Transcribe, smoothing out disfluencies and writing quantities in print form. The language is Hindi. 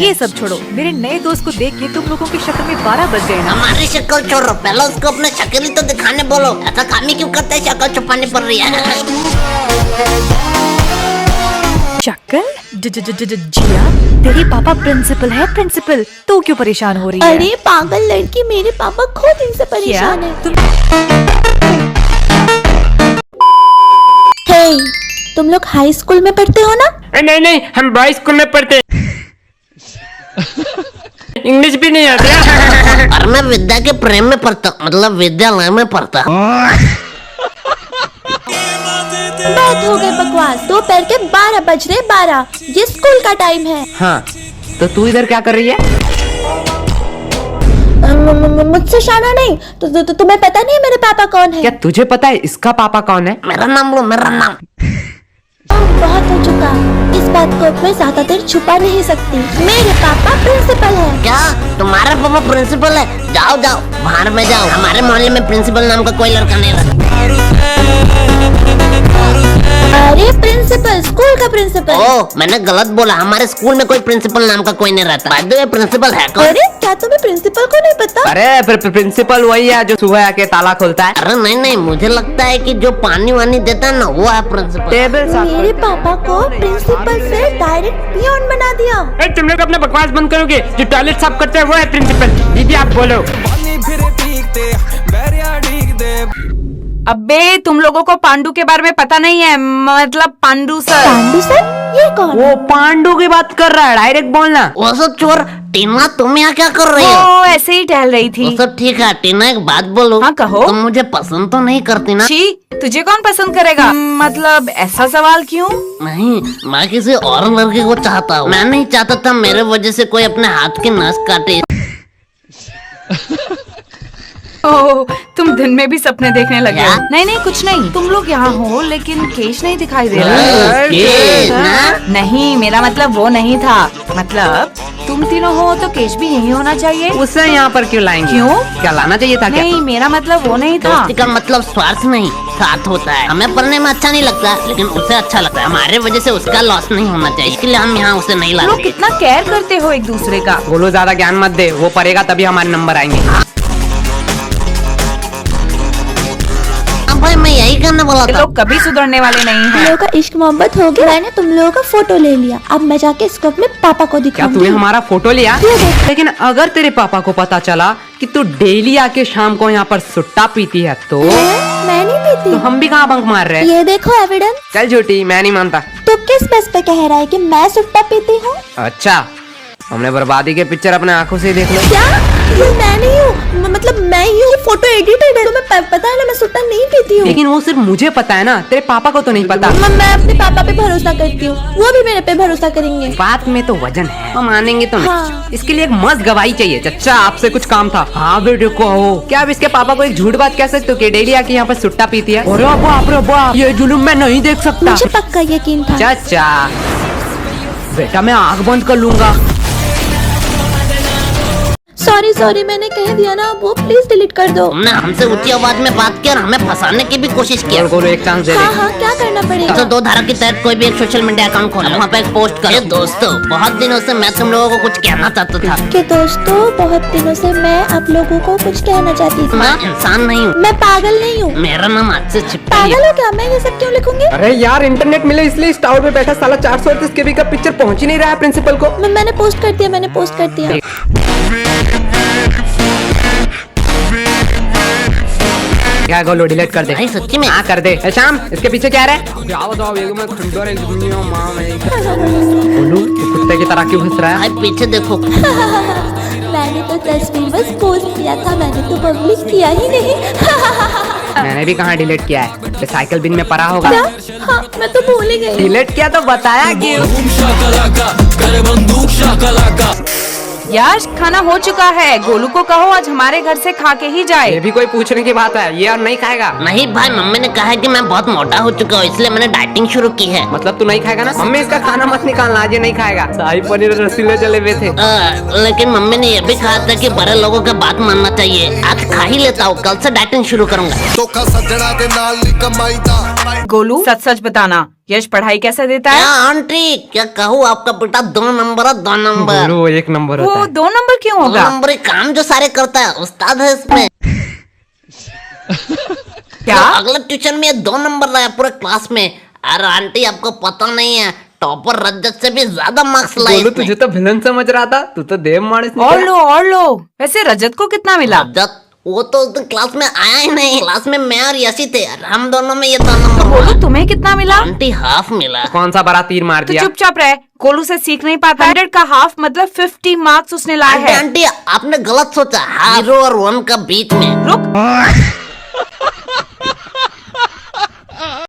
ये सब छोड़ो, मेरे नए दोस्त को देख के तुम लोगों की शक्ल में 12 बज गए ना। हमारी शक्ल छोड़ो, पहले उसको अपने शक्ल ही तो दिखाने बोलो। ऐसा कामी क्यों करता है, शक्ल छुपानी पड़ रही है। शक्ल? जिया, तेरी पापा प्रिंसिपल है, प्रिंसिपल। तू क्यों परेशान हो रही है? अरे पागल लड़की, मेरे पापा खुद इनसे परेशान है। तुम लोग हाई स्कूल में पढ़ते हो ना? नहीं नहीं, हम बॉय स्कूल में पढ़ते। इंग्लिश भी नहीं आती। और मैं विद्या के प्रेम में पढ़ता, मतलब विद्यालय में पढ़ता। बात हो गई बकवास। दोपहर के 12 बज रहे। 12 ये स्कूल का टाइम है। हाँ, तो तू इधर क्या कर रही है? मुझसे शाना नहीं तो तुम्हें पता नहीं मेरे पापा कौन है? क्या तुझे पता है इसका पापा कौन है? मेरा नाम लो, मेरा नाम। बहुत हो चुका, इस बात को मैं ज्यादा देर छुपा नहीं सकती। मेरे पापा प्रिंसिपल है। क्या तुम्हारा पापा प्रिंसिपल है? जाओ जाओ, बाहर में जाओ। हमारे मोहल्ले में प्रिंसिपल नाम का कोई लड़का नहीं रहता। अरे प्रिंसिपल, स्कूल का प्रिंसिपल। ओ, मैंने गलत बोला। हमारे स्कूल में कोई प्रिंसिपल नाम का कोई नहीं रहता। बाय द वे, प्रिंसिपल है कौन? अरे क्या तुम्हें प्रिंसिपल को नहीं पता? अरे प्रिंसिपल वही है जो सुबह आके ताला खोलता है। अरे नहीं नहीं, मुझे लगता है कि जो पानी वानी देता है ना, वो है प्रिंसिपल। टेबल साफ मेरे पापा को प्रिंसिपल से डायरेक्ट पियोन बना दिया। तुम लोग अपना बकवास बंद करोगे? जो टॉयलेट साफ करते हैं वो है प्रिंसिपल। दीदी आप बोलो। अबे तुम लोगों को पांडु के बारे में पता नहीं है, मतलब पांडु सर। पांडु सर? ये कौन? वो पांडु की बात कर रहा है, डायरेक्ट बोलना। वो सब चोर। टीना, तुम यहाँ क्या कर रही हो? वो ऐसे ही टहल रही थी। वो सब ठीक है। टीना एक बात बोलो। हाँ, कहो। तुम मुझे पसंद तो नहीं करती ना? छी, तुझे कौन पसंद करेगा? मतलब ऐसा सवाल क्यों? नहीं, मैं किसी और लड़के को चाहता हूँ। मैं नहीं चाहता था मेरे वजह से कोई अपने हाथ की नस काटे। ओह, तुम दिन में भी सपने देखने लगे हो? क्या? नहीं नहीं, कुछ नहीं। तुम लोग यहाँ हो लेकिन केश नहीं दिखाई दे रहा केश ना? नहीं, मेरा मतलब वो नहीं था। मतलब तुम तीनों हो तो केश भी यही होना चाहिए। उसे यहाँ पर क्यों लाएंगे? क्यों? क्या लाना चाहिए था क्या? नहीं, मेरा मतलब वो नहीं था। दोस्ती का मतलब स्वार्थ नहीं, साथ होता है। हमें पढ़ने में अच्छा नहीं लगता, लेकिन उसे अच्छा लगता है। हमारे वजह से उसका लॉस नहीं होना चाहिए, इसलिए हम यहाँ उसे नहीं लोग लाते। कितना केयर करते हो एक दूसरे का। बोलो ज्यादा ज्ञान मत दे, वो पढ़ेगा तभी हमारे नंबर आएंगे। भाई मैं यही करने वाला ये था। लोग कभी सुधरने वाले नहीं तुम हैं। लोगों का इश्क मोहब्बत हो गया। मैंने तुम लोगों का फोटो ले लिया। अब मैं जाके इसको अपने पापा को क्या दिखाऊंगी। तूने हमारा फोटो लिया? ये देख। लेकिन अगर तेरे पापा को पता चला कि तू डेली आके शाम को यहाँ पर सुट्टा पीती है तो मैं नहीं पीती। हम भी कहाँ बंक मार रहे हैं? ये देखो एविडेंस। चल झूठी, मैं नहीं मानता। तो किस बेस पे कह रहा है कि मैं सुट्टा पीती हूँ? अच्छा, हमने बर्बादी के पिक्चर अपने आंखों से देख लो। क्या? ये मैं नहीं हूँ, मतलब मैं ही हूँ। फोटो एडिटेड है। तुम्हें पता है ना मैं सुट्टा नहीं पीती हूँ। लेकिन वो सिर्फ मुझे पता है ना, तेरे पापा को तो नहीं पता। मैं अपने पापा पे भरोसा करती हूँ, वो भी मेरे पे भरोसा करेंगे। बात में तो वजन है, हम मानेंगे तो नहीं। हाँ। इसके लिए एक मस्त गवाही चाहिए। चचा आपसे कुछ काम था। हाँ बेटे कहो। क्या अब इसके पापा को एक झूठ बात कह सकते हो कि डेली आके यहाँ पर सुट्टा पीती है? अरे बाप रे बाप, ये जुलूम मैं नहीं देख सकता। मुझे पक्का यकीन था। चाचा बेटा मैं आँख बंद कर लूंगा। सॉरी मैंने कह दिया ना, वो प्लीज डिलीट कर दो। तुमने हमसे ऊंची आवाज में बात की और हमें फंसाने की भी कोशिश की। और एक चांस दे दे। हाँ क्या करना पड़ेगा? तो 2 धारा के तहत कोई भी एक सोशल मीडिया अकाउंट खोलो, वहाँ पे एक पोस्ट करो। दोस्तों, बहुत दिनों से मैं तुम लोगों को कुछ कहना चाहता था। कि दोस्तों, बहुत दिनों से मैं आप लोगों को कुछ कहना चाहती थी। मैं इंसान नहीं हूँ, मैं पागल नहीं हूँ। मेरा नाम आज से छिपा है। पागल हो क्या? मैं ये सब क्यों लिखूंगी? अरे यार इंटरनेट मिले इसलिए इस टावर पे बैठा साला 438 केबी का पिक्चर पहुंच ही नहीं रहा है प्रिंसिपल को। मैंने पोस्ट कर दिया। क्या गोलो डिलीट कर दे। भाई सच्ची में? हाँ कर दे। ए, शाम इसके पीछे क्या है? गोलू तू कुत्ते की तरह क्यों हंस रहा है? भाई पीछे देखो। मैंने तो तस्वीर बस पोस्ट किया था, मैंने तो पब्लिक किया ही नहीं। मैंने भी कहाँ डिलीट किया है, रिसाइकल बिन में पड़ा होगा। क्या? हाँ मैं तो भूल ही गई। डिलीट किया तो बताया क्यों? यार खाना हो चुका है, गोलू को कहो आज हमारे घर से खा के ही जाए। ये भी कोई पूछने की बात है? ये और नहीं खाएगा? नहीं भाई, मम्मी ने कहा है कि मैं बहुत मोटा हो चुका हूँ, इसलिए मैंने डाइटिंग शुरू की है। मतलब तू नहीं खाएगा ना? मम्मी इसका खाना मत निकालना, आज ये नहीं खाएगा। शाही पनीर रसीले जले हुए थे। लेकिन मम्मी ने ये भी कहा था कि बड़े लोगों का बात मानना चाहिए। आज खा ही लेता हूँ, कल से डाइटिंग शुरू करूँगा। गोलू सच सच बताना, यश पढ़ाई कैसे देता क्या है? आंटी, क्या कहूँ, आपका बेटा 2 नंबर है, 2 नंबर। बोलो 1 नंबर होता वो है। 2 नंबर क्यों 2 होगा? नंबर काम जो सारे करता है, उस्ताद है इसमें। क्या? तो अगले ट्यूशन में ये 2 नंबर लाया पूरे क्लास में। अरे आंटी, आपको पता नहीं है, टॉपर रजत से भी ज्यादा मार्क्स लाए बोलो इसने। तुझे तो विलन समझ रहा था, तू तो देव मानस और निकला। लो। वैसे रजत को कितना मिला? रजत वो तो उस दिन क्लास में आया ही नहीं। क्लास में मैं और यशी थे, हम दोनों में ये 2 नंबर बोलो हुआ। तुम्हें कितना मिला? आंटी हाफ मिला। कौन सा बड़ा तीर मार तो दिया? चुपचाप रहे, कोलू से सीख नहीं पाता। 100 का हाफ मतलब 50 मार्क्स उसने लाया आंटी है। आंटी, आपने गलत सोचा, 0 और 1 का बीच में। रुक।